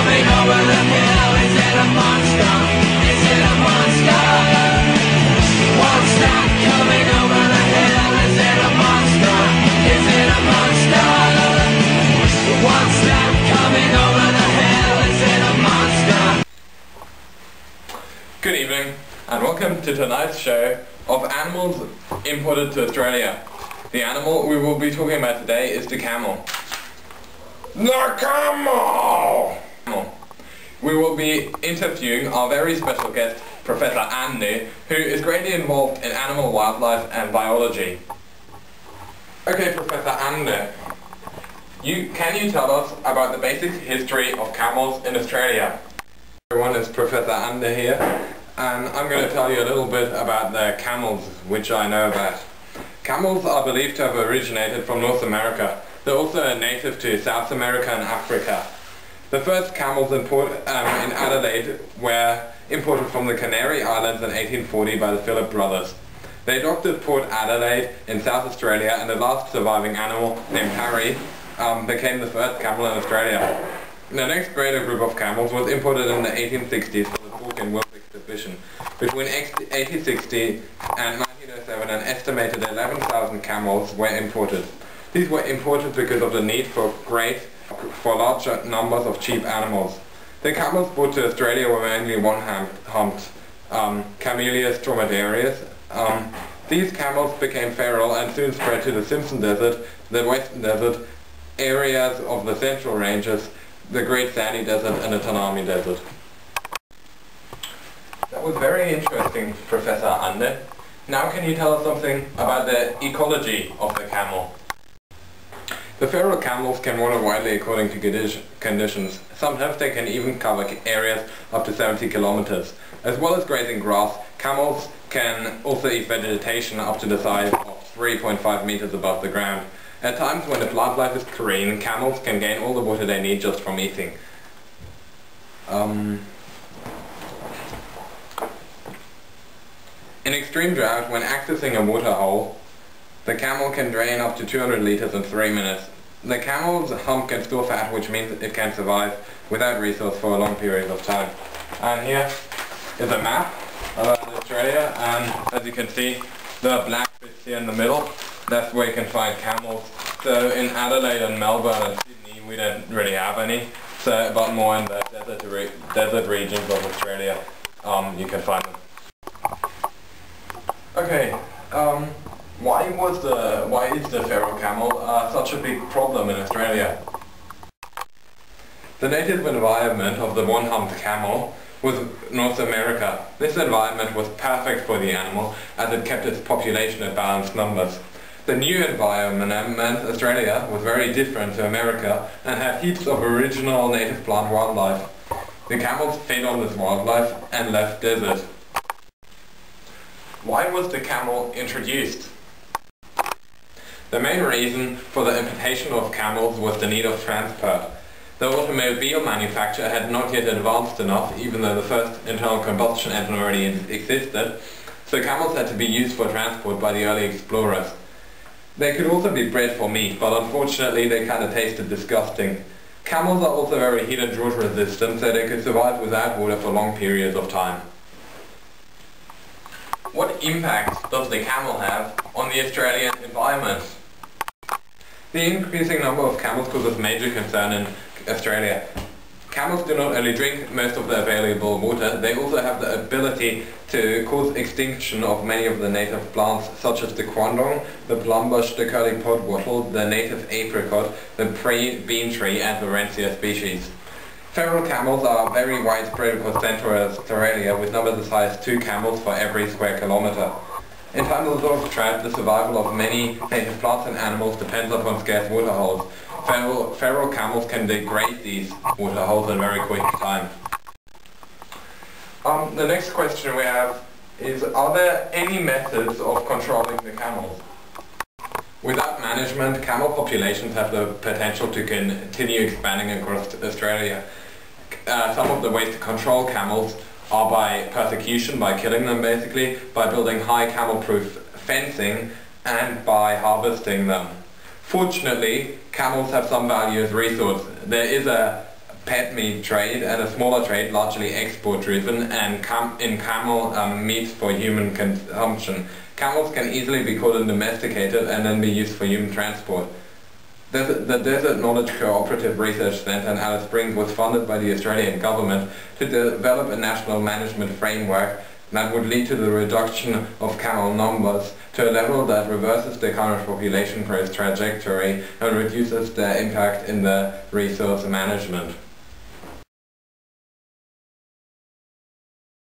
coming over the hill? Is it a monster? Is it a monster? What's that coming over the hill? Is it a monster? Is it a monster? What's that coming over the hill? Is it a monster? Good evening and welcome to tonight's show of animals imported to Australia. The animal we will be talking about today is the camel. The camel! We will be interviewing our very special guest, Professor Andy, who is greatly involved in animal wildlife and biology. Okay, Professor Andy, can you tell us about the basic history of camels in Australia? Everyone, is Professor Andy here, and I'm going to tell you a little bit about the camels, which I know about. Camels are believed to have originated from North America. They're also native to South America and Africa. The first camels in Adelaide were imported from the Canary Islands in 1840 by the Phillip brothers. They docked at Port Adelaide in South Australia, and the last surviving animal, named Harry, became the first camel in Australia. The next greater group of camels was imported in the 1860s for the Pork and Wolf exhibition. Between 1860 and 1907, an estimated 11,000 camels were imported. These were imported because of the need for large numbers of cheap animals. The camels brought to Australia were mainly one-humped Camellias dromedarius. These camels became feral and soon spread to the Simpson Desert, the Western Desert, areas of the Central Ranges, the Great Sandy Desert and the Tanami Desert. That was very interesting, Professor Ande. Now can you tell us something about the ecology of the camel? The feral camels can wander widely according to conditions. Sometimes they can even cover areas up to 70 kilometers. As well as grazing grass, camels can also eat vegetation up to the size of 3.5 meters above the ground. At times when the plant life is green, camels can gain all the water they need just from eating. In extreme drought, when accessing a water hole, the camel can drain up to 200 liters in 3 minutes. The camel's hump can store fat, which means it can survive without resource for a long period of time. And here is a map of Australia, and as you can see, the black bits here in the middle, that's where you can find camels. So in Adelaide and Melbourne and Sydney we don't really have any, but more in the desert regions of Australia you can find them. Okay, why is the feral camel such a big problem in Australia? The native environment of the one-humped camel was North America. This environment was perfect for the animal as it kept its population at balanced numbers. The new environment, Australia, was very different to America and had heaps of original native plant wildlife. The camels fed on this wildlife and left desert. Why was the camel introduced? The main reason for the importation of camels was the need of transport. The automobile manufacturer had not yet advanced enough, even though the first internal combustion engine already existed, so camels had to be used for transport by the early explorers. They could also be bred for meat, but unfortunately they kind of tasted disgusting. Camels are also very heat and drought resistant, so they could survive without water for long periods of time. What impact does the camel have on the Australian environment? The increasing number of camels causes major concern in Australia. Camels do not only drink most of the available water, they also have the ability to cause extinction of many of the native plants, such as the quandong, the plumbush, the curly podwattle, the native apricot, the bean tree and the Laurentia species. Feral camels are very widespread across central Australia, with numbers as high as 2 camels for every square kilometre. In times of drought, the survival of many native plants and animals depends upon scarce water holes. Feral camels can degrade these water holes in very quick time. The next question we have is, are there any methods of controlling the camels? Without management, camel populations have the potential to continue expanding across Australia. Some of the ways to control camels are by persecution, by killing them basically, by building high camel-proof fencing, and by harvesting them. Fortunately, camels have some value as resource. There is a pet meat trade and a smaller trade largely export driven and in camel meats for human consumption. Camels can easily be caught and domesticated and then be used for human transport. The Desert Knowledge Cooperative Research Centre in Alice Springs was funded by the Australian government to develop a national management framework that would lead to the reduction of camel numbers to a level that reverses the current population growth trajectory and reduces their impact in the resource management.